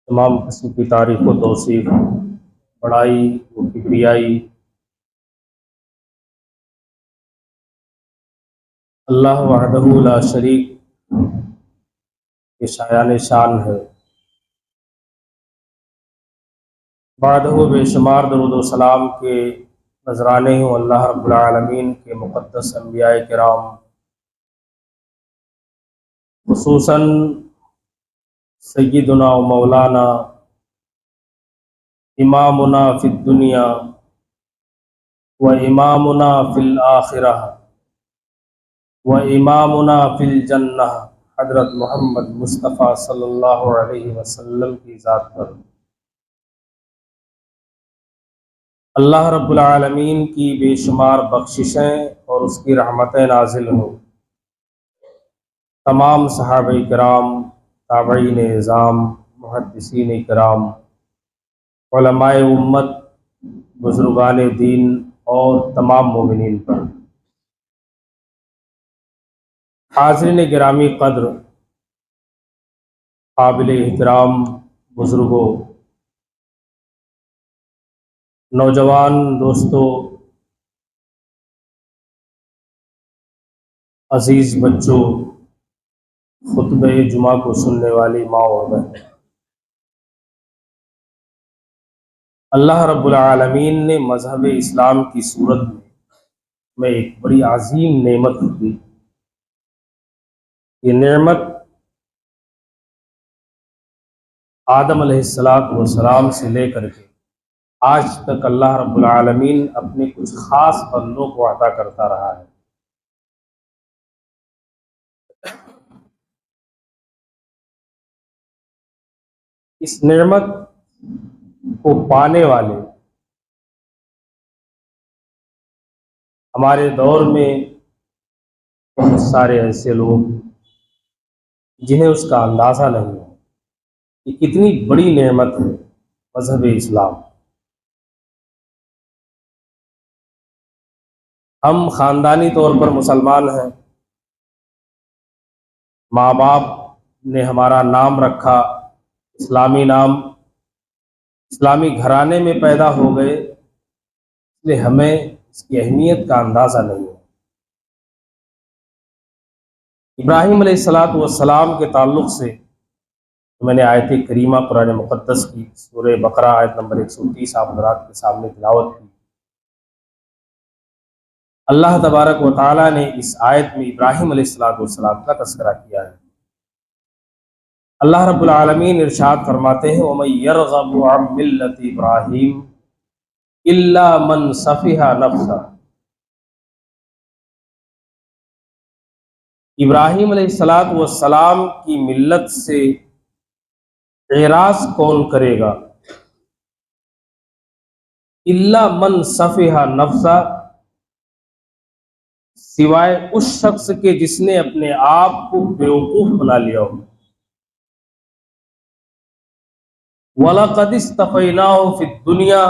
تمام قسم کی تعریف و توصیف، بڑائی و کبریائی اللہ وحدہ لا شریک کے شایان شان ہے۔ بعدہ بے شمار درود و سلام کے نذرانے ہوں اللہ رب العالمین کے مقدس انبیاء کرام، خصوصاً سیدنا و مولانا امامنا فی الدنیا و امامنا فی الآخرہ و امامنا فی الجنہ حضرت محمد مصطفیٰ صلی اللہ علیہ وسلم کی ذات پر اللہ رب العالمین کی بے شمار بخششیں اور اس کی رحمتیں نازل ہوں۔ تمام صحابہ کرام، تابعین اعظام، محدثین کرام، علماء امت، بزرگان دین اور تمام مومنین پر۔ حاضرین گرامی قدر، قابل احترام بزرگوں، نوجوان دوستوں، عزیز بچوں، خطبہ جمعہ کو سننے والی ماں اور بہن، اللہ رب العالمین نے مذہب اسلام کی صورت میں ایک بڑی عظیم نعمت دی۔ یہ نعمت آدم علیہ السلام سے لے کر کے آج تک اللہ رب العالمین اپنے کچھ خاص بندوں کو عطا کرتا رہا ہے۔ اس نعمت کو پانے والے ہمارے دور میں بہت سارے ایسے لوگ جنہیں اس کا اندازہ نہیں ہے کہ کتنی بڑی نعمت ہے مذہب اسلام۔ ہم خاندانی طور پر مسلمان ہیں، ماں باپ نے ہمارا نام رکھا اسلامی نام، اسلامی گھرانے میں پیدا ہو گئے، اس لیے ہمیں اس کی اہمیت کا اندازہ نہیں ہے۔ ابراہیم علیہ السلام کے تعلق سے میں نے آیت کریمہ قرآن مقدس کی سورہ بقرہ آیت نمبر 130 آپ حضرات کے سامنے تلاوت کی۔ اللہ تبارک و تعالیٰ نے اس آیت میں ابراہیم علیہ السلام کا تذکرہ کیا ہے۔ اللہ رب العالمین ارشاد فرماتے ہیں وَمَن يَرْغَبُ عَن مِّلَّةِ إِبْرَاهِيمَ إِلَّا مَن سَفِهَ نَفْسَهُ۔ ابراہیم علیہ السلام کی ملت سے اعراض کون کرے گا؟ الا من سفہ نفسہ، سوائے اس شخص کے جس نے اپنے آپ کو بیوقوف بنا لیا ہو۔ وَلَقَدِ اسْتَفَيْنَاهُ فِي الدُّنْيَا،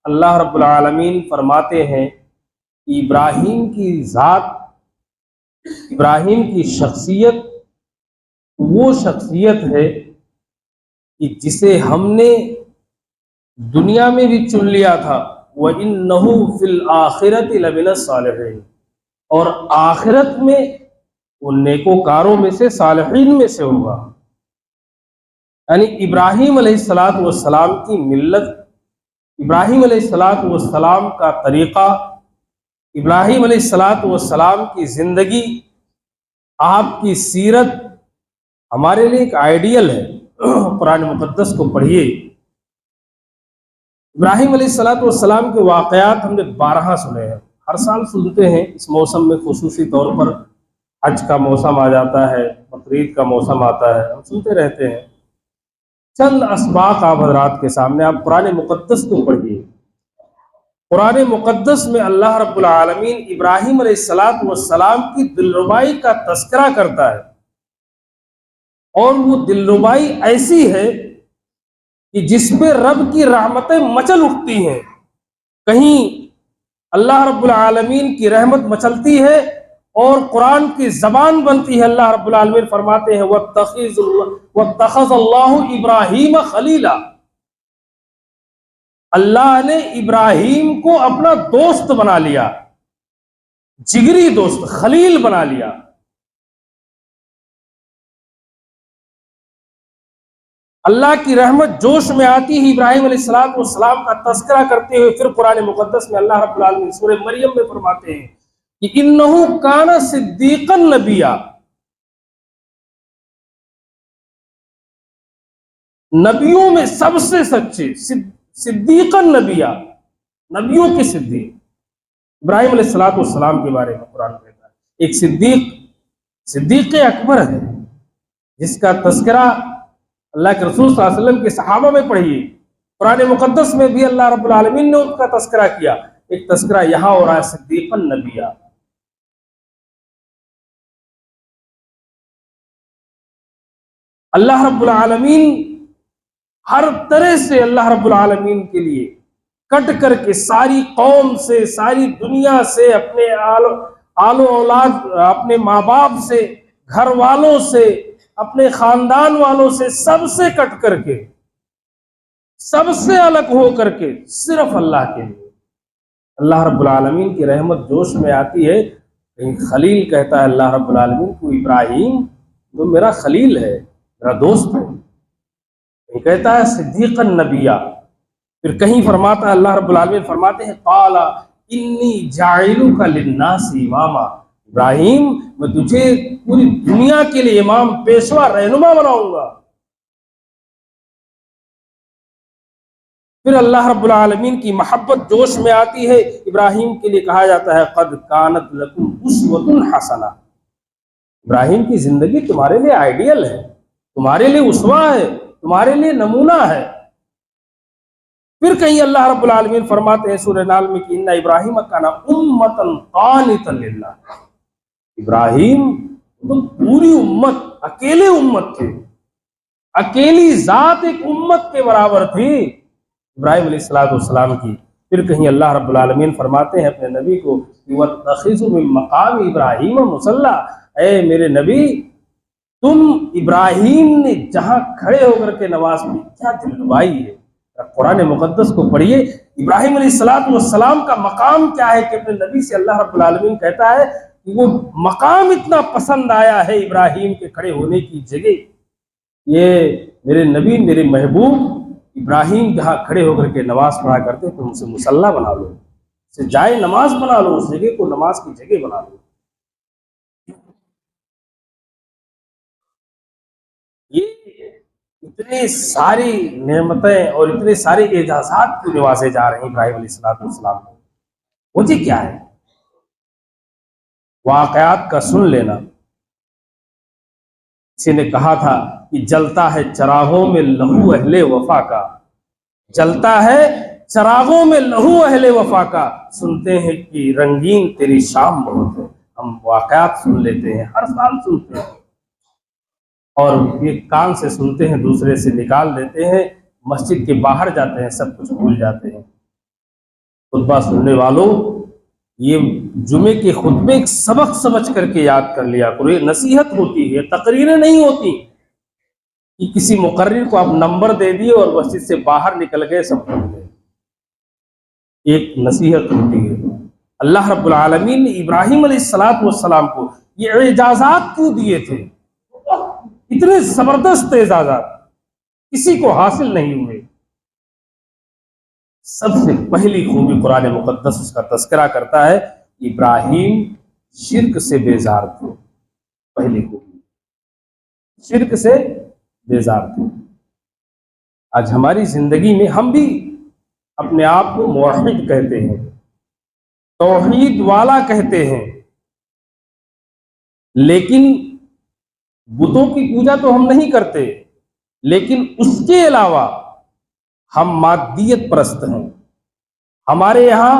اللہ رب العالمین فرماتے ہیں کہ ابراہیم کی ذات، ابراہیم کی شخصیت وہ شخصیت ہے کہ جسے ہم نے دنیا میں بھی چن لیا تھا، وَإِنَّهُ فِي الْآخِرَةِ لَمِنَ الصَّالِحِينَ، اور آخرت میں وہ نیکوکاروں میں سے، صالحین میں سے ہوگا۔ یعنی ابراہیم علیہ السلام کی ملت، ابراہیم علیہ السلام کا طریقہ، ابراہیم علیہ السلام کی زندگی، آپ کی سیرت ہمارے لیے ایک آئیڈیل ہے۔ قرآن مقدس کو پڑھیے، ابراہیم علیہ السلام کے واقعات ہم نے بارہا سنے ہیں، ہر سال سنتے ہیں۔ اس موسم میں خصوصی طور پر حج کا موسم آ جاتا ہے، بقرعید کا موسم آتا ہے، ہم سنتے رہتے ہیں۔ چند اسباق آپ حضرات کے سامنے، آپ قرآن مقدس کو پڑھیے۔ قرآن مقدس میں اللہ رب العالمین ابراہیم علیہ السلام کی دلربائی کا تذکرہ کرتا ہے، اور وہ دلربائی ایسی ہے کہ جس پہ رب کی رحمتیں مچل اٹھتی ہیں۔ کہیں اللہ رب العالمین کی رحمت مچلتی ہے اور قرآن کی زبان بنتی ہے، اللہ رب العالمین فرماتے ہیں وَاتَّخَذَ اللَّهُ إِبْرَاهِيمَ خَلِيلًا، اللہ نے ابراہیم کو اپنا دوست بنا لیا، جگری دوست، خلیل بنا لیا۔ اللہ کی رحمت جوش میں آتی ہے ابراہیم علیہ السلام کا تذکرہ کرتے ہوئے پھر قرآن مقدس میں اللہ رب العالمین سورہ مریم میں فرماتے ہیں کہ انہو کان صدیقا نبیا، نبیوں میں سب سے سچے، صدیقا نبیا، نبیوں کے صدیق۔ ابراہیم علیہ السلام کے بارے میں قرآن کہتا ہے ایک صدیق اکبر ہے جس کا تذکرہ اللہ کے رسول صلی اللہ علیہ وسلم کے صحابہ میں پڑھیے، قرآن مقدس میں بھی اللہ رب العالمین نے ان کا تذکرہ کیا، ایک تذکرہ یہاں ہو رہا ہے صدیقا نبیا۔ اللہ رب العالمین ہر طرح سے اللہ رب العالمین کے لیے کٹ کر کے ساری قوم سے، ساری دنیا سے، اپنے آل و اولاد، اپنے ماں باپ سے، گھر والوں سے، اپنے خاندان والوں سے، سب سے کٹ کر کے، سب سے الگ ہو کر کے صرف اللہ کے لیے اللہ رب العالمین کی رحمت جوش میں آتی ہے۔ کہیں خلیل کہتا ہے اللہ رب العالمین کو، ابراہیم تو میرا خلیل ہے، میرا دوست ہے، کہیں کہتا ہے صدیقا نبیا، پھر کہیں فرماتا ہے اللہ رب العالمین فرماتے ہیں قال انی جاعلک للناس اماما، ابراہیم میں تجھے پوری دنیا کے لیے امام، پیشوا، رہنما بناؤں گا۔ پھر اللہ رب العالمین کی محبت جوش میں آتی ہے، ابراہیم کے لیے کہا جاتا ہے قد کانت لکم اسوۃ حسنہ، ابراہیم کی زندگی تمہارے لیے آئیڈیل ہے، تمہارے لیے اسوہ ہے، تمہارے لیے نمونہ ہے۔ پھر کہیں اللہ رب العالمین فرماتے ہیں سورہ نحل میں کہ ان ابراہیم کان امۃ قانتا للہ، ابراہیم تو پوری امت، اکیلے امت تھے، اکیلی ذات ایک امت کے برابر تھی ابراہیم علیہ السلام کی۔ پھر کہیں اللہ رب العالمین فرماتے ہیں اپنے نبی کو وَاتَّخِذُوا مِن مَّقَامِ إِبْرَاهِيمَ مُصَلًّى، اے میرے نبی تم ابراہیم نے جہاں کھڑے ہو کر کے نماز پڑھی، کیا دلربائی ہے۔ قرآن مقدس کو پڑھیے، ابراہیم علیہ السلام کا مقام کیا ہے کہ اپنے نبی سے اللہ رب العالمین کہتا ہے کہ وہ مقام اتنا پسند آیا ہے ابراہیم کے کھڑے ہونے کی جگہ، یہ میرے نبی، میرے محبوب ابراہیم جہاں کھڑے ہو کر کے نماز پڑھا کرتے تم اسے مصلی بنا لو، اسے جائے نماز بنا لو، اس جگہ کو نماز کی جگہ بنا لو۔ یہ اتنی ساری نعمتیں اور اتنے سارے اعجازات کو نوازے جا رہے ہیں ابراہیم علیہ السلام کو، وجہ کیا ہے؟ واقعات کا سن لینا۔ کسی نے کہا تھا کہ جلتا ہے چراغوں میں لہو اہل وفا کا، جلتا ہے چراغوں میں لہو اہل وفا کا، سنتے ہیں کہ رنگین تیری شام بہت ہے۔ ہم واقعات سن لیتے ہیں، ہر سال سنتے ہیں، اور ایک کان سے سنتے ہیں دوسرے سے نکال دیتے ہیں، مسجد کے باہر جاتے ہیں سب کچھ بھول جاتے ہیں۔ خطبہ سننے والوں، یہ جمعے کے خطبے ایک سبق سمجھ کر کے یاد کر لیا کرو، یہ نصیحت ہوتی ہے، تقریریں نہیں ہوتی کہ کسی مقرر کو آپ نمبر دے دیے اور مسجد سے باہر نکل گئے سب بھول گئے، ایک نصیحت ہوتی ہے۔ اللہ رب العالمین نے ابراہیم علیہ السلام کو یہ اعجازات کیوں دیے تھے؟ اتنے زبردست اعزازات کسی کو حاصل نہیں ہوئے۔ سب سے پہلی خوبی قرآن مقدس اس کا تذکرہ کرتا ہے، ابراہیم شرک سے بیزار تھے، پہلی خوبی شرک سے بیزار تھے۔ آج ہماری زندگی میں ہم بھی اپنے آپ کو موحد کہتے ہیں، توحید والا کہتے ہیں، لیکن بتوں کی پوجا تو ہم نہیں کرتے، لیکن اس کے علاوہ ہم مادیت پرست ہیں۔ ہمارے یہاں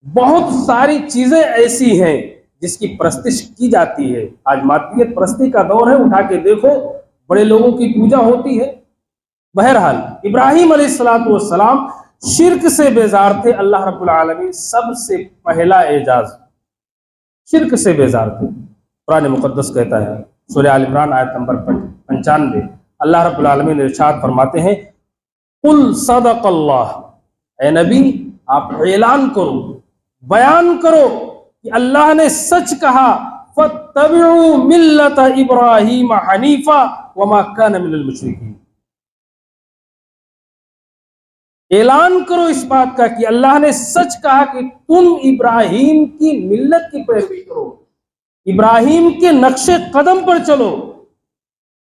بہت ساری چیزیں ایسی ہیں جس کی پرستش کی جاتی ہے۔ آج مادیت پرستی کا دور ہے، اٹھا کے دیکھو بڑے لوگوں کی پوجا ہوتی ہے۔ بہرحال ابراہیم علیہ السلام شرک سے بیزار تھے۔ اللہ رب العالمین سب سے پہلا اعزاز شرک سے بیزار تھے۔ قرآن مقدس کہتا ہے سورہ آل عمران آیت نمبر 95، اللہ رب العالمین ارشاد فرماتے ہیں قل صدق اللہ، اے نبی آپ اعلان کرو، بیان کرو کہ اللہ نے سچ کہا، فاتبعوا ملت ابراہیم حنیفا وما کان من المشرکین۔ اعلان کرو اس بات کا کہ اللہ نے سچ کہا کہ تم ابراہیم کی ملت کی پیروی کرو، ابراہیم کے نقش قدم پر چلو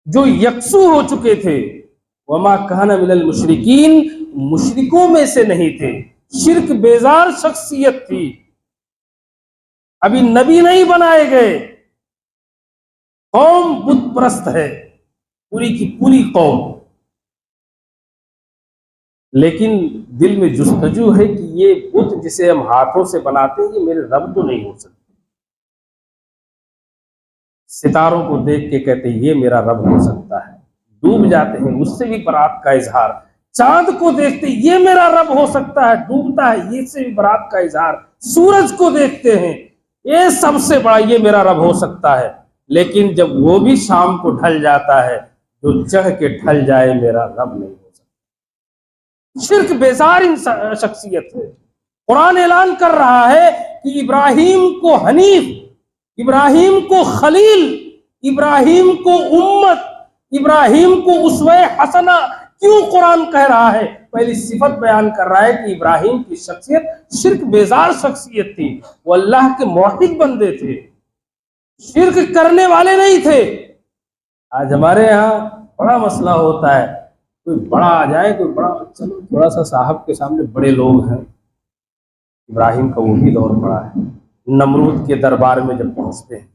جو یکسو ہو چکے تھے، وما کان من المشرکین، مشرکوں میں سے نہیں تھے، شرک بیزار شخصیت تھی، ابھی نبی نہیں بنائے گئے، قوم بت پرست ہے پوری کی پوری قوم، لیکن دل میں جستجو ہے کہ یہ بت جسے ہم ہاتھوں سے بناتے ہیں یہ میرے رب تو نہیں ہو سکتے، ستاروں کو دیکھ کے کہتے ہیں یہ میرا رب ہو سکتا ہے، ڈوب جاتے ہیں اس سے بھی برات کا اظہار، چاند کو دیکھتے یہ میرا رب ہو سکتا ہے، ڈوبتا ہے یہ سے بھی برات کا اظہار، سورج کو دیکھتے ہیں یہ سب سے بڑا یہ میرا رب ہو سکتا ہے، لیکن جب وہ بھی شام کو ڈھل جاتا ہے جو چڑھ کے ڈھل جائے میرا رب نہیں ہو سکتا۔ شرک بیزار شخصیت ہے۔ قرآن اعلان کر رہا ہے کہ ابراہیم کو حنیف، ابراہیم کو خلیل، ابراہیم کو امت، ابراہیم کو اسوہ حسنہ کیوں قرآن کہہ رہا ہے؟ پہلی صفت بیان کر رہا ہے کہ ابراہیم کی شخصیت شرک بیزار شخصیت تھی، وہ اللہ کے موحد بندے تھے، شرک کرنے والے نہیں تھے۔ آج ہمارے یہاں بڑا مسئلہ ہوتا ہے، کوئی بڑا آ جائے، کوئی بڑا چلو تھوڑا سا صاحب کے سامنے بڑے لوگ ہیں، ابراہیم کا وہی دور پڑا ہے، نمرود کے دربار میں جب پہنچتے ہیں،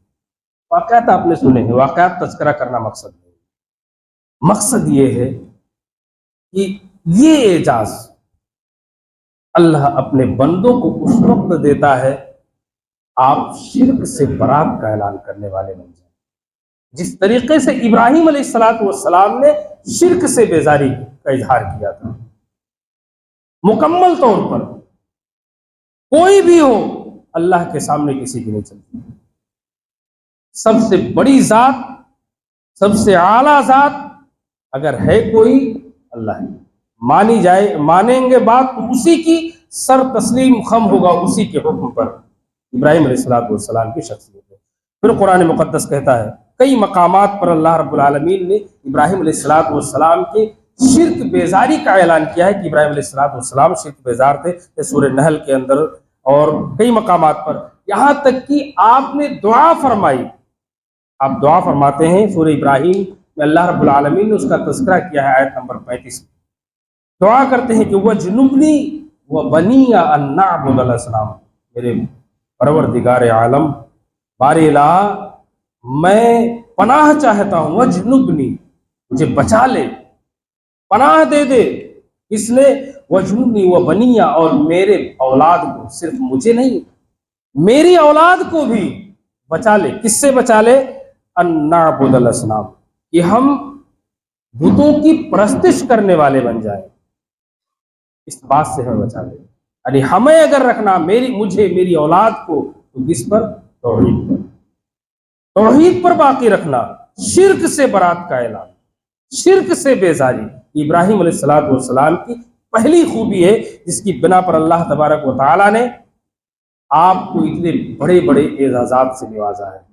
واقعات آپ نے سنے ہیں، واقعات تذکرہ کرنا مقصد نہیں، مقصد یہ ہے کہ یہ اعجاز اللہ اپنے بندوں کو اس وقت دیتا ہے آپ شرک سے برات کا اعلان کرنے والے بن جائیں، جس طریقے سے ابراہیم علیہ السلام نے شرک سے بیزاری کا اظہار کیا تھا، مکمل طور پر کوئی بھی ہو اللہ کے سامنے کسی کی نہیں چلتی، سب سے بڑی ذات، سب سے اعلیٰ ذات اگر ہے کوئی اللہ ہے، مانی جائے، مانیں گے بات تو اسی کی، سر تسلیم خم ہوگا اسی کے حکم پر، ابراہیم علیہ السلام کی شخصیت ہے۔ پھر قرآن مقدس کہتا ہے کئی مقامات پر اللہ رب العالمین نے ابراہیم علیہ السلام کے شرک بیزاری کا اعلان کیا ہے کہ ابراہیم علیہ السلام شرک بیزار تھے، سورہ نحل کے اندر اور کئی مقامات پر، یہاں تک کہ آپ نے دعا فرمائی، آپ دعا فرماتے ہیں سورہ ابراہیم میں اللہ رب العالمین نے اس کا تذکرہ کیا ہے آیت نمبر 35 میں، دعا کرتے ہیں کہ وَجْنُبْنِي وَبَنِيَّ أَن نَّعْبُدَ الْأَصْنَامَ، میرے پروردگار عالم بار الہ میں پناہ چاہتا ہوں، وَجْنُبْنِي مجھے بچا لے، پناہ دے دے، اس نے وَجْنُبْنِي وَبَنِيَّ اور میرے اولاد کو، صرف مجھے نہیں میری اولاد کو بھی بچا لے، کس سے بچا لے؟ ان نعبد الاسنام، کہ ہم بتوں کی پرستش کرنے والے بن جائیں، اس بات سے ہمیں بچا لے، یعنی ہمیں اگر رکھنا مجھے میری اولاد کو تو کس پر؟ توحید پر، توحید پر باقی رکھنا، شرک سے برات کا اعلان، شرک سے بیزاری ابراہیم علیہ السلام کی پہلی خوبی ہے جس کی بنا پر اللہ تبارک و تعالی نے آپ کو اتنے بڑے بڑے اعزازات سے نوازا ہے۔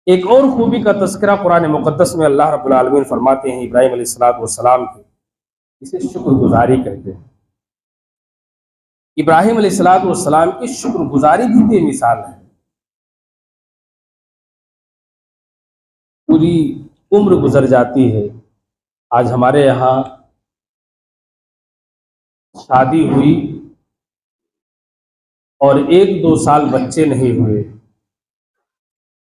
ایک اور خوبی کا تذکرہ قرآن مقدس میں اللہ رب العالمین فرماتے ہیں ابراہیم علیہ السلام کی، اسے شکر گزاری کہتے ہیں۔ ابراہیم علیہ السلام کی شکر گزاری بھی بے مثال ہے، پوری عمر گزر جاتی ہے، آج ہمارے یہاں شادی ہوئی اور 1-2 سال بچے نہیں ہوئے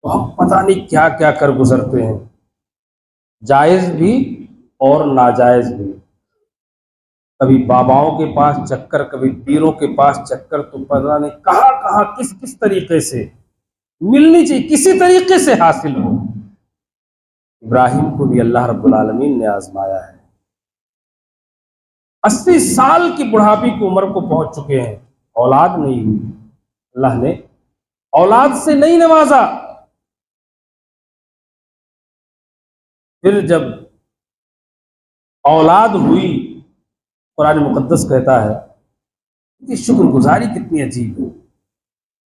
تو ہم پتہ نہیں کیا کیا کر گزرتے ہیں، جائز بھی اور ناجائز بھی، کبھی باباؤں کے پاس چکر، کبھی پیروں کے پاس چکر، تو پتہ نہیں کہاں کہاں کس طریقے سے ملنی چاہیے، کسی طریقے سے حاصل ہو۔ ابراہیم کو بھی اللہ رب العالمین نے آزمایا ہے، 80 سال کی بڑھاپی کی عمر کو پہنچ چکے ہیں، اولاد نہیں ہوئی، اللہ نے اولاد سے نہیں نوازا. پھر جب اولاد ہوئی، قرآن مقدس کہتا ہے کہ شکر گزاری کتنی عجیب ہے.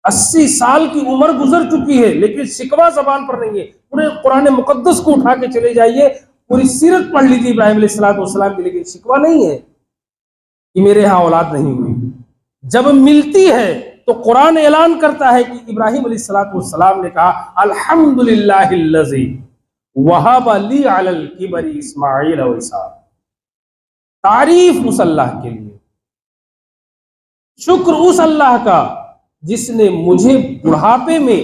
80 سال کی عمر گزر چکی ہے لیکن شکوہ زبان پر نہیں ہے. پورے قرآن مقدس کو اٹھا کے چلے جائیے، پوری سیرت پڑھ لیجیے ابراہیم علیہ السلام کی، لیکن شکوہ نہیں ہے کہ میرے ہاں اولاد نہیں ہوئی. جب ملتی ہے تو قرآن اعلان کرتا ہے کہ ابراہیم علیہ السلام نے کہا الحمدللہ الذی وہب لی علی الکبر اسماعیل و اسحاق. تعریف اس اللہ کے لیے، شکر اس اللہ کا جس نے مجھے بڑھاپے میں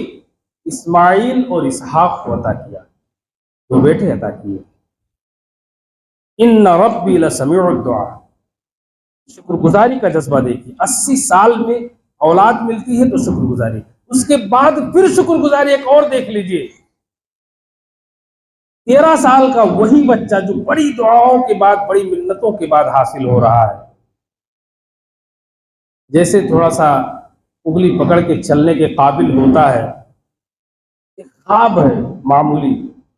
اسماعیل اور اسحاق کو عطا کیا، دو بیٹے عطا کیے. ان ربی لسمیع الدعاء. شکر گزاری کا جذبہ دیکھیے. 80 سال میں اولاد ملتی ہے تو شکر گزاری، اس کے بعد پھر شکر گزاری ایک اور دیکھ لیجئے. 13 سال کا وہی بچہ جو بڑی دعاؤں کے بعد، بڑی منتوں کے بعد حاصل ہو رہا ہے. جیسے تھوڑا سا اگلی پکڑ کے چلنے کے قابل ہوتا ہے. ایک خواب ہے معمولی،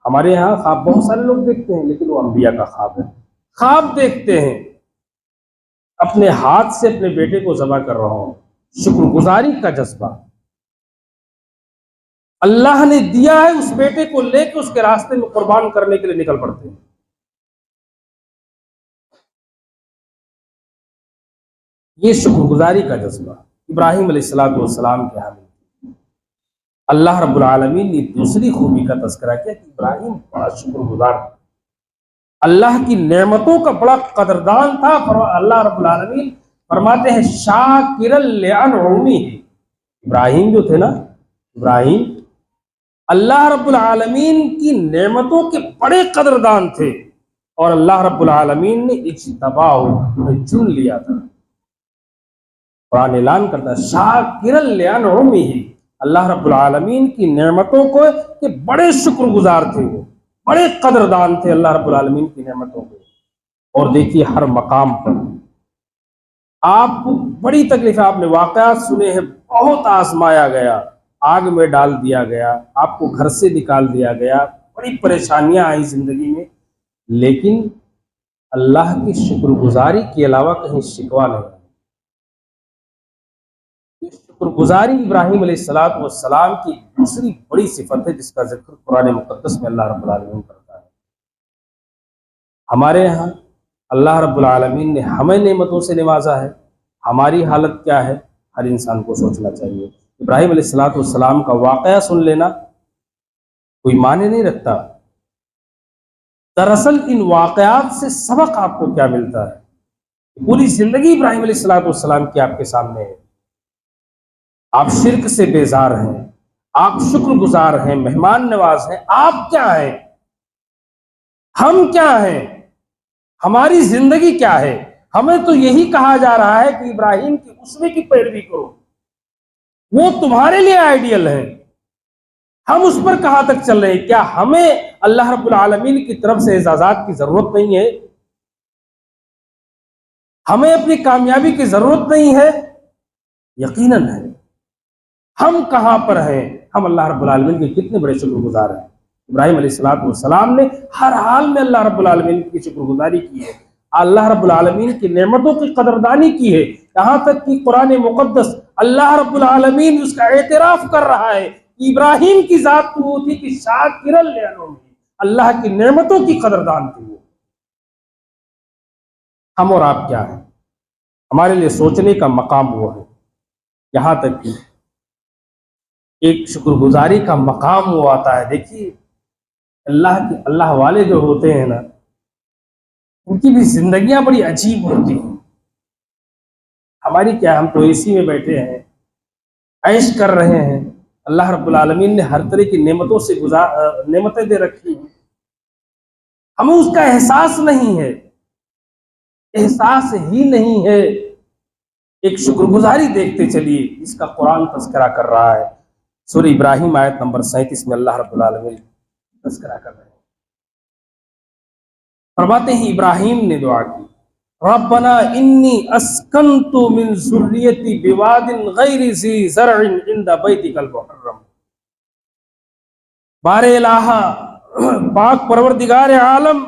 ہمارے یہاں خواب بہت سارے لوگ دیکھتے ہیں لیکن وہ انبیاء کا خواب ہے. خواب دیکھتے ہیں اپنے ہاتھ سے اپنے بیٹے کو ذبح کر رہا ہوں. شکر گزاری کا جذبہ. اللہ نے دیا ہے، اس بیٹے کو لے کے اس کے راستے میں قربان کرنے کے لیے نکل پڑتے ہیں. یہ شکر گزاری کا جذبہ ابراہیم علیہ السلام کے حامل. اللہ رب العالمین نے دوسری خوبی کا تذکرہ کیا کہ ابراہیم بڑا شکر گزار تھا، اللہ کی نعمتوں کا بڑا قدردان تھا. اللہ رب العالمین فرماتے ہیں شاکرا لانعمہ. ابراہیم جو تھے نا، ابراہیم اللہ رب العالمین کی نعمتوں کے بڑے قدردان تھے، اور اللہ رب العالمین نے اجتباہ انہیں چن لیا تھا. قرآن اعلان کرتا ہے شاکرا لانعمہ. اللہ رب العالمین کی نعمتوں کو کہ بڑے شکر گزار تھے، وہ بڑے قدردان تھے اللہ رب العالمین کی نعمتوں کو. اور دیکھیے ہر مقام پر آپ کو بڑی تکلیف، آپ نے واقعات سنے ہیں، بہت آزمایا گیا، آگ میں ڈال دیا گیا، آپ کو گھر سے نکال دیا گیا، بڑی پریشانیاں آئی زندگی میں، لیکن اللہ کی شکر گزاری کے علاوہ کہیں شکوہ نہیں. شکر گزاری ابراہیم علیہ السلام کی دوسری بڑی صفت ہے جس کا ذکر قرآن مقدس میں اللہ رب العالمین کرتا ہے. ہمارے ہاں اللہ رب العالمین نے ہمیں نعمتوں سے نوازا ہے، ہماری حالت کیا ہے ہر انسان کو سوچنا چاہیے. ابراہیم علیہ السلام کا واقعہ سن لینا کوئی معنی نہیں رکھتا. دراصل ان واقعات سے سبق آپ کو کیا ملتا ہے؟ پوری زندگی ابراہیم علیہ السلام کی آپ کے سامنے ہے. آپ شرک سے بیزار ہیں، آپ شکر گزار ہیں، مہمان نواز ہیں. آپ کیا ہیں؟ ہم کیا ہیں؟ ہماری زندگی کیا ہے؟ ہمیں تو یہی کہا جا رہا ہے کہ ابراہیم کی اسوے کی پیروی کرو، وہ تمہارے لیے آئیڈیل ہے. ہم اس پر کہاں تک چل رہے ہیں؟ کیا ہمیں اللہ رب العالمین کی طرف سے اعزازات کی ضرورت نہیں ہے؟ ہمیں اپنی کامیابی کی ضرورت نہیں ہے؟ یقیناً ہے. ہم کہاں پر ہیں؟ ہم اللہ رب العالمین کے کتنے بڑے شکر گزار ہیں. ابراہیم علیہ السلام نے ہر حال میں اللہ رب العالمین کی شکر گزاری کی ہے، اللہ رب العالمین کی نعمتوں کی قدردانی کی ہے. یہاں تک کہ قرآن مقدس اللہ رب العالمین اس کا اعتراف کر رہا ہے کہ ابراہیم کی ذات تو وہ تھی کہ شاکرا لانعمہ، اللہ کی نعمتوں کی قدردان تھی وہ. ہم اور آپ کیا ہیں؟ ہمارے لیے سوچنے کا مقام وہ ہے. یہاں تک کہ ایک شکر گزاری کا مقام وہ آتا ہے. دیکھیے اللہ والے جو ہوتے ہیں نا، ان کی بھی زندگیاں بڑی عجیب ہوتی ہیں. ہماری کیا، ہم تو اے سی میں بیٹھے ہیں، عیش کر رہے ہیں. اللہ رب العالمین نے ہر طرح کی نعمتوں سے نعمتیں دے رکھی ہیں، ہمیں اس کا احساس نہیں ہے، احساس ہی نہیں ہے. ایک شکر گزاری دیکھتے چلیے اس کا قرآن تذکرہ کر رہا ہے. سورہ ابراہیم آیت نمبر 37 میں اللہ رب العالمین تذکرہ کر رہے ہیں. فرماتے ہیں ابراہیم نے دعا کی ربنا انی اسکنت من ذریتی بواد غیر ذی زرع عند بیتک المحرم. بار الہ پاک پروردگار عالم،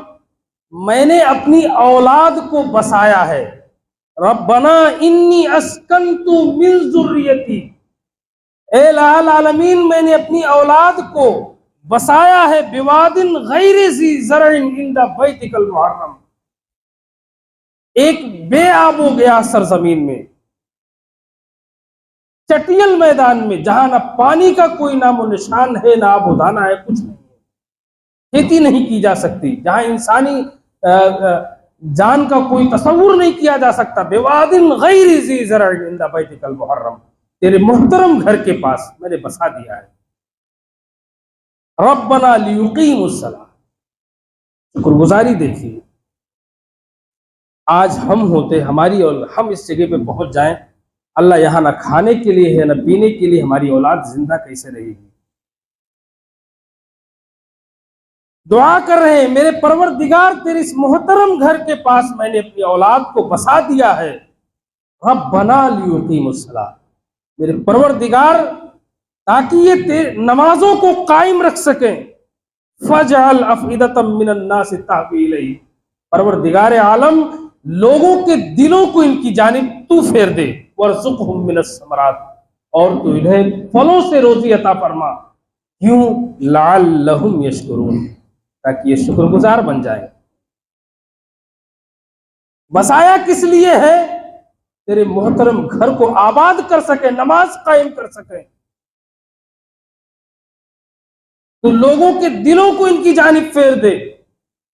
میں نے اپنی اولاد کو بسایا ہے. ربنا انی اسکنت من ذریتی، اے الہ العالمین میں نے اپنی اولاد کو بسایا ہے بواد غیر ذی زرع عند بیتک المحرم، ایک بے آب و گیا سرزمین میں، چٹیل میدان میں، جہاں نہ پانی کا کوئی نام و نشان ہے، نہ آب و دانہ ہے، کچھ نہیں ہے، کھیتی نہیں کی جا سکتی، جہاں انسانی جان کا کوئی تصور نہیں کیا جا سکتا. بواد غیر ذی زرع عند بیتک المحرم، تیرے محترم گھر کے پاس میں نے بسا دیا ہے. ربنا لیقیموا الصلاۃ. شکر گزاری دیکھیے، آج ہم ہوتے ہماری اور ہم اس جگہ پہ پہنچ جائیں، اللہ یہاں نہ کھانے کے لیے ہے نہ پینے کے لیے، ہماری اولاد زندہ کیسے رہے گی؟ دعا کر رہے ہیں میرے پروردگار تیرے اس محترم گھر کے پاس میں نے اپنی اولاد کو بسا دیا ہے. ربنا لیقیموا الصلاۃ، میرے پروردگار تاکہ یہ نمازوں کو قائم رکھ سکیں. فجعل افئدۃ من الناس تہوی الیہ، پروردگار عالم لوگوں کے دلوں کو ان کی جانب تو پھیر دے. وارزقہم من الثمرات، اور تو انہیں پھلوں سے روزی عطا فرما. کیوں؟ لعلہم یشکرون، تاکہ یہ شکر گزار بن جائیں. بسایا کس لیے ہے؟ تیرے محترم گھر کو آباد کر سکے، نماز قائم کر سکے، تو لوگوں کے دلوں کو ان کی جانب پھیر دے،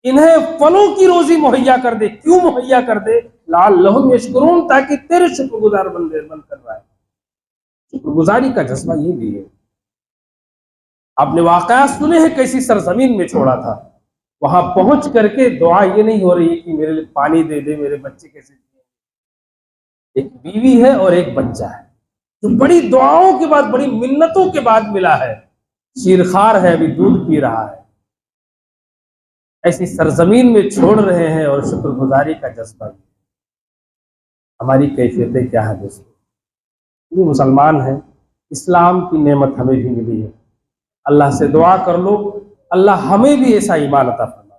انہیں پھلوں کی روزی مہیا کر دے. کیوں مہیا کر دے؟ لعلہم یشکرون، تاکہ تیرے شکر گزار بن کر رہا ہے. شکر گزاری کا جذبہ یہ بھی ہے. آپ نے واقعات سنے ہیں کیسی سرزمین میں چھوڑا تھا، وہاں پہنچ کر کے دعا یہ نہیں ہو رہی کہ میرے لیے پانی دے دے، میرے بچے کیسے دیے. ایک بیوی ہے اور ایک بچہ ہے جو بڑی دعاؤں کے بعد، بڑی منتوں کے بعد ملا ہے. شیرخوار ہے، ابھی دودھ پی رہا ہے. ایسی سرزمین میں چھوڑ رہے ہیں، اور شکر گزاری کا جذبہ بھی. ہماری کیفیتیں کیا ہے دوستو؟ یہ مسلمان ہیں، اسلام کی نعمت ہمیں بھی ملی ہے. اللہ سے دعا کر لو، اللہ ہمیں بھی ایسا ایمان عطا فرما،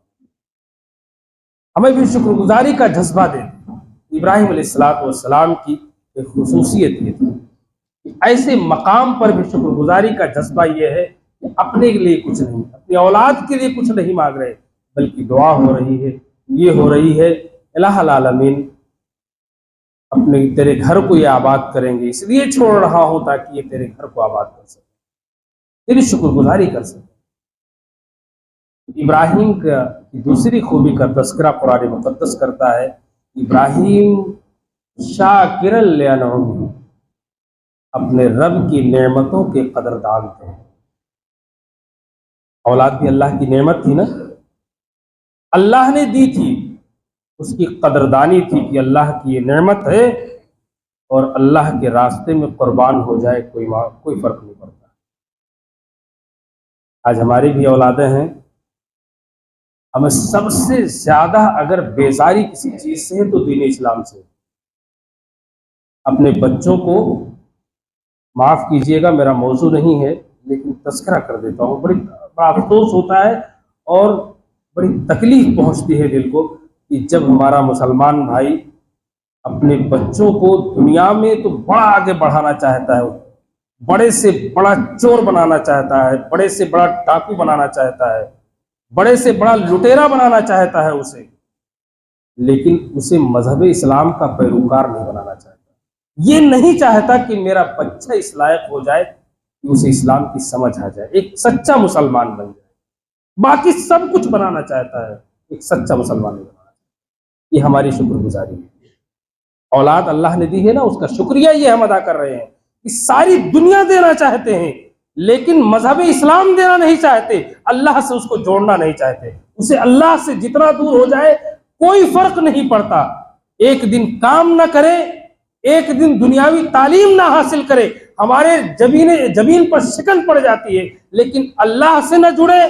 ہمیں بھی شکر گزاری کا جذبہ دے. ابراہیم علیہ السلام کی ایک خصوصیت یہ تھی کہ ایسے مقام پر بھی شکر گزاری کا جذبہ یہ ہے کہ اپنے کے لیے کچھ نہیں، اپنی اولاد کے لیے کچھ نہیں مانگ رہے، بلکہ دعا ہو رہی ہے، یہ ہو رہی ہے الہ العالمین اپنے تیرے گھر کو یہ آباد کریں گے، اس لیے چھوڑ رہا ہوں تاکہ یہ تیرے گھر کو آباد کر سکے، تیری شکر گزاری کر سکے. ابراہیم کا دوسری خوبی کا تذکرہ قرآن مقدس کرتا ہے. ابراہیم شاکرا لانعمہ، اپنے رب کی نعمتوں کے قدردان تھے. اولاد بھی اللہ کی نعمت تھی نا، اللہ نے دی تھی، اس کی قدردانی تھی کہ اللہ کی یہ نعمت ہے، اور اللہ کے راستے میں قربان ہو جائے کوئی فرق نہیں پڑتا. آج ہماری بھی اولادیں ہیں، ہمیں سب سے زیادہ اگر بیزاری کسی چیز سے ہے تو دین اسلام سے. اپنے بچوں کو، معاف کیجئے گا میرا موضوع نہیں ہے لیکن تذکرہ کر دیتا ہوں، بڑا افسوس ہوتا ہے اور بڑی تکلیف پہنچتی ہے دل کو کہ جب ہمارا مسلمان بھائی اپنے بچوں کو دنیا میں تو بڑا آگے بڑھانا چاہتا ہے، بڑے سے بڑا چور بنانا چاہتا ہے، بڑے سے بڑا ڈاکو بنانا چاہتا ہے، بڑے سے بڑا لٹیرا بنانا چاہتا ہے اسے، لیکن اسے مذہب اسلام کا پیروکار نہیں بنانا چاہتا. یہ نہیں چاہتا کہ میرا بچہ اس لائق ہو جائے کہ اسے اسلام کی سمجھ آ جائے، ایک سچا مسلمان بن جائے. باقی سب کچھ بنانا چاہتا ہے، ایک سچا مسلمان نہیں بنانا چاہتا. یہ ہماری شکر گزاری ہے. اولاد اللہ نے دی ہے نا، اس کا شکریہ یہ ہم ادا کر رہے ہیں کہ ساری دنیا دینا چاہتے ہیں لیکن مذہب اسلام دینا نہیں چاہتے، اللہ سے اس کو جوڑنا نہیں چاہتے. اسے اللہ سے جتنا دور ہو جائے کوئی فرق نہیں پڑتا. ایک دن کام نہ کرے، ایک دن دنیاوی تعلیم نہ حاصل کرے، ہمارے جبین پر شکن پڑ جاتی ہے، لیکن اللہ سے نہ جڑے،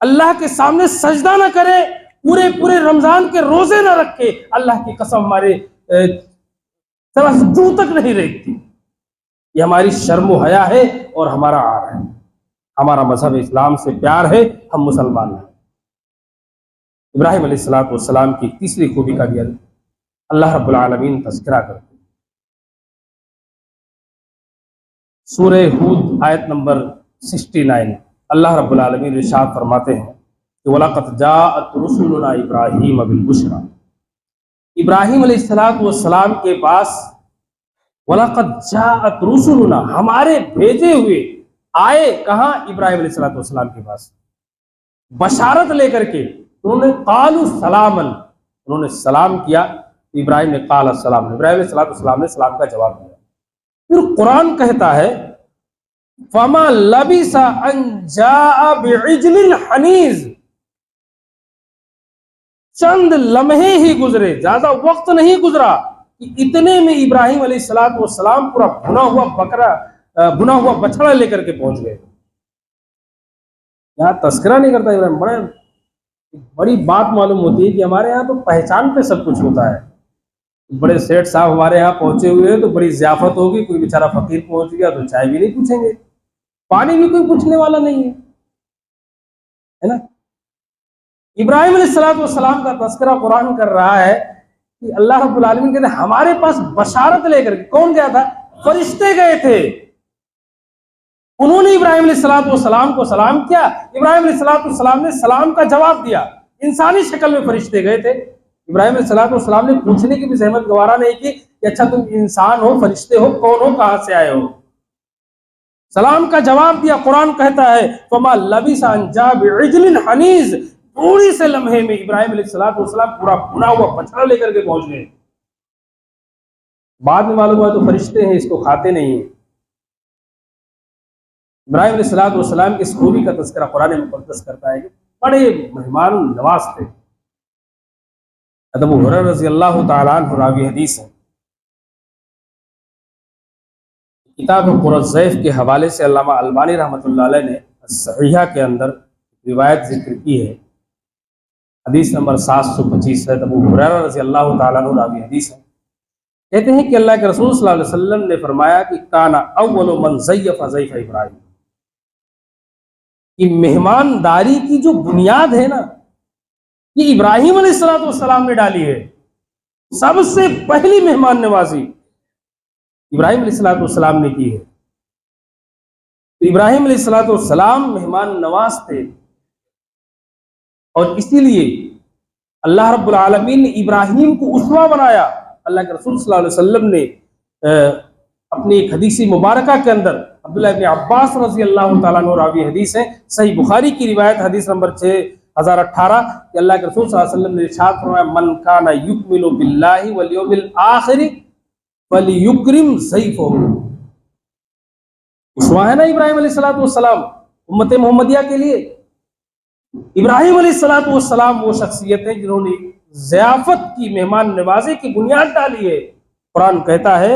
اللہ کے سامنے سجدہ نہ کرے، پورے پورے رمضان کے روزے نہ رکھے، اللہ کی قسم ہمارے ذرا جو تک نہیں رکھتی۔ یہ ہماری شرم و حیا ہے اور ہمارا عار ہے۔ ہمارا مذہب اسلام سے پیار ہے، ہم مسلمان ہیں۔ ابراہیم علیہ السلام کی تیسری خوبی کا بھی اللہ رب العالمین تذکرہ کرتے ہیں۔ سورہ ہود آیت نمبر 69 اللہ رب العالمین ارشاد فرماتے ہیں کہ وَلَقَدْ جَاءَتْ رُسُلُنَا إِبْرَاهِيمَ بِالْبُشْرَى، ابراہیم علیہ السلام کے پاس وَلَقَدْ جَاءَتْ رُسُلُنَا، ہمارے بھیجے ہوئے آئے کہاں؟ ابراہیم علیہ السلام کے پاس بشارت لے کر کے۔ انہوں نے قالوا سلاما، انہوں نے سلام کیا، ابراہیم نے قال السلام، ابراہیم علیہ السلام نے سلام کا جواب دیا۔ پھر قرآن کہتا ہے فَمَا لَبِثَ أَن جَاءَ بِعِجْلٍ حَنِيذٍ، چند لمحے ہی گزرے، زیادہ وقت نہیں گزرا کہ اتنے میں ابراہیم علیہ السلام پورا بھنا ہوا بچڑا لے کر کے پہنچ گئے۔ یہاں تذکرہ نہیں کرتا ابراہیم، بڑی بات معلوم ہوتی ہے کہ ہمارے یہاں تو پہچان پہ سب کچھ ہوتا ہے۔ بڑے سیٹ صاحب ہمارے یہاں پہنچے ہوئے ہیں تو بڑی ضیافت ہوگی، کوئی بیچارہ فقیر پہنچ گیا تو چائے بھی نہیں پوچھیں گے، پانی بھی کوئی پوچھنے والا نہیں ہے نا۔ ابراہیم علیہ السلام کا تذکرہ قرآن کر رہا ہے کہ اللہ رب العالمین کہتے ہیں ہمارے پاس بشارت لے کر کے۔ کون گیا تھا؟ فرشتے گئے تھے۔ انہوں نے ابراہیم علیہ السلام کو سلام کیا، ابراہیم علیہ السلام نے سلام کا جواب دیا۔ انسانی شکل میں فرشتے گئے تھے۔ ابراہیم علیہ السلام نے پوچھنے کی بھی زحمت گوارا نہیں کی کہ اچھا تم انسان ہو، فرشتے ہو، کون ہو، کہاں سے آئے ہو؟ سلام کا جواب دیا۔ قرآن کہتا ہے فَمَا لَبِثَ أَن جَاءَ بِعِجْلٍ حَنِيذٍ، تھوڑی سے لمحے میں ابراہیم علیہ السلام پورا بھنا ہوا بچڑا لے کر کے پہنچ گئے۔ بعد میں معلوم ہوا تو فرشتے ہیں، اس کو کھاتے نہیں ہیں۔ ابراہیم علیہ السلام کی اس خوبی کا تذکرہ قرآن مقدس کرتا ہے کہ بڑے مہمان نواز تھے۔ ابو ہریرہ رضی اللہ تعالیٰ عنہ راوی حدیث ہے۔ کتاب قرۃ الضیف کے حوالے سے علامہ البانی رحمۃ اللہ علیہ نے صحیحہ کے اندر روایت ذکر کی ہے، حدیث نمبر 725 ہے۔ ابو ہریرہ رضی اللہ تعالیٰ عنہ راوی حدیث ہے، کہتے ہیں کہ اللہ کے رسول صلی اللہ علیہ وسلم نے فرمایا کہ کانا اول من ضیف ضیف ابراہیم، کہ مہمانداری کی جو بنیاد ہے نا یہ ابراہیم علیہ السلام نے ڈالی ہے۔ سب سے پہلی مہمان نوازی ابراہیم علیہ السلام نے کی ہے۔ تو ابراہیم علیہ السلام مہمان نواز تھے، اور اسی لیے اللہ رب العالمین نے ابراہیم کو اسوہ بنایا۔ اللہ کے رسول صلی اللہ علیہ وسلم نے اپنی ایک حدیث مبارکہ کے اندر عبداللہ ابن عباس رضی اللہ تعالیٰ عنہ راوی حدیث ہے، صحیح بخاری کی روایت حدیث نمبر 6018 کہ اللہ کے رسول صلی اللہ علیہ وسلم نے ارشاد فرمایا من کان یؤمن باللہ والیوم الآخر فلیکرم ضیفہ۔ اسوہ ہے نا ابراہیم علیہ السلام امت محمدیہ کے لیے۔ ابراہیم علیہ السلام وہ شخصیت ہیں جنہوں نے ضیافت کی، مہمان نوازی کی بنیاد ڈالی ہے۔ قرآن کہتا ہے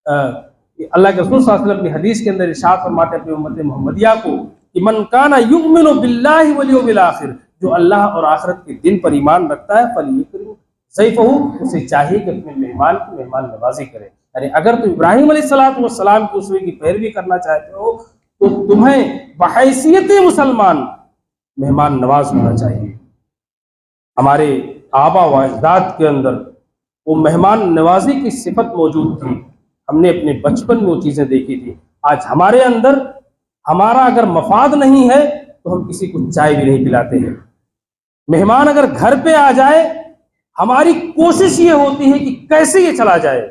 اللہ کے رسول صلی اللہ علیہ وسلم کی حدیث کے اندر ارشاد فرماتے ہیں اپنی امت محمدیہ کو کہ من کان یؤمن باللہ والیوم الآخر، جو اللہ اور آخرت کے دن پر ایمان رکھتا ہے فلیکرم ضیفہ، اسے چاہیے کہ اپنے مہمان کی مہمان نوازی کرے۔ یعنی اگر تم ابراہیم علیہ السلام کے اسوے کی پیروی کرنا چاہتے ہو تو تمہیں بحیثیت مسلمان مہمان نواز ہونا چاہیے۔ ہمارے آبا و اجداد کے اندر وہ مہمان نوازی کی صفت موجود تھی، ہم نے اپنے بچپن میں وہ چیزیں دیکھی تھی۔ آج ہمارے اندر ہمارا اگر مفاد نہیں ہے تو ہم کسی کو چائے بھی نہیں پلاتے ہیں۔ مہمان اگر گھر پہ آ جائے ہماری کوشش یہ ہوتی ہے کہ کیسے یہ چلا جائے،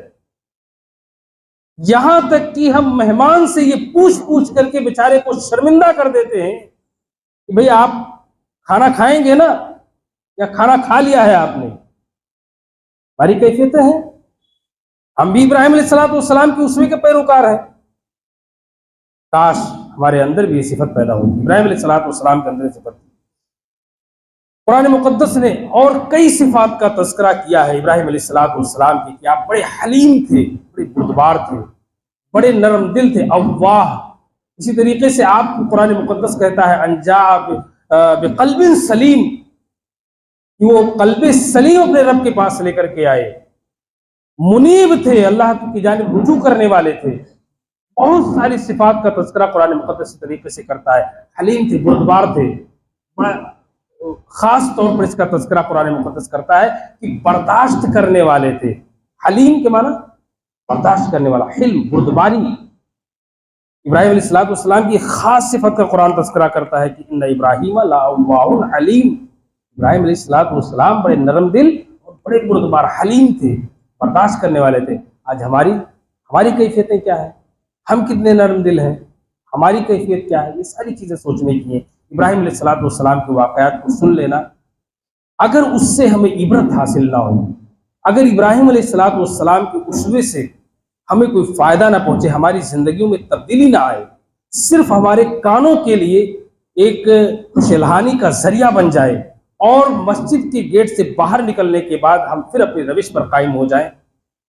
یہاں تک کہ ہم مہمان سے یہ پوچھ کر کے بیچارے کو شرمندہ کر دیتے ہیں کہ بھئی آپ کھانا کھائیں گے نا، یا کھانا کھا لیا ہے آپ نے۔ ہماری کیفیتیں ہیں، ہم بھی ابراہیم علیہ السلام کی اسوے کے پیروکار ہیں۔ کاش ہمارے اندر بھی یہ صفت پیدا ہوگی۔ ابراہیم علیہ السلام کے اندر یہ صفت تھی۔ قرآن مقدس نے اور کئی صفات کا تذکرہ کیا ہے ابراہیم علیہ السلام کی، کہ آپ بڑے حلیم تھے، بڑے بردبار تھے، بڑے نرم دل تھے، اواہ۔ اسی طریقے سے آپ کو قرآن مقدس کہتا ہے ان جاء بقلب سلیم، کہ وہ قلب سلیم اپنے رب کے پاس لے کر کے آئے، منیب تھے، اللہ کی جانب رجوع کرنے والے تھے۔ بہت ساری صفات کا تذکرہ قرآن مقدس طریقے سے کرتا ہے۔ حلیم تھے، بردبار تھے، بڑا خاص طور پر اس کا تذکرہ قرآن مقدس کرتا ہے کہ برداشت کرنے والے تھے۔ حلیم کے معنی برداشت کرنے والا، حلم بردباری۔ ابراہیم علیہ السلام کی خاص صفت کا قرآن تذکرہ کرتا ہے کہ ان ابراہیم لأوّاہ حلیم، ابراہیم علیہ السلام بڑے نرم دل اور بڑے بردبار، حلیم تھے، برداشت کرنے والے تھے۔ آج ہماری کیفیتیں کیا ہیں؟ ہم کتنے نرم دل ہیں؟ ہماری کیفیت کیا ہے؟ یہ ساری چیزیں سوچنے کی ہیں۔ ابراہیم علیہ السلام کے واقعات کو سن لینا، اگر اس سے ہمیں عبرت حاصل نہ ہو، اگر ابراہیم علیہ السلام کے اسوے سے ہمیں کوئی فائدہ نہ پہنچے، ہماری زندگیوں میں تبدیلی نہ آئے، صرف ہمارے کانوں کے لیے ایک خوشحالانی کا ذریعہ بن جائے اور مسجد کے گیٹ سے باہر نکلنے کے بعد ہم پھر اپنی روش پر قائم ہو جائیں،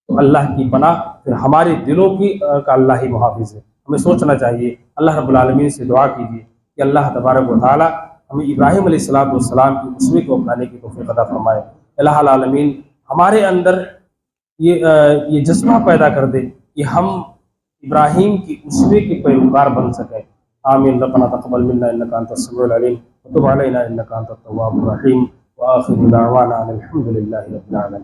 تو اللہ کی پناہ پھر ہمارے دلوں کی کا اللہ ہی محافظ ہے۔ ہمیں سوچنا چاہیے، اللہ رب العالمین سے دعا کیجیے کہ اللہ تبارک و تعالی ہمیں ابراہیم علیہ السلام کی اسوے کو اپنانے کی توفیق عطا فرمائے۔ اللہ العالمین ہمارے اندر یہ جذبہ پیدا کر دے کہ ہم ابراہیم کی اسوے کے پیروکار بن سکیں۔ آمین۔ ربنا تقبل منا انک انت السمیع العلیم وتب علینا انک انت التواب الرحیم وآخر دعوانا ان الحمد للہ رب العالمین۔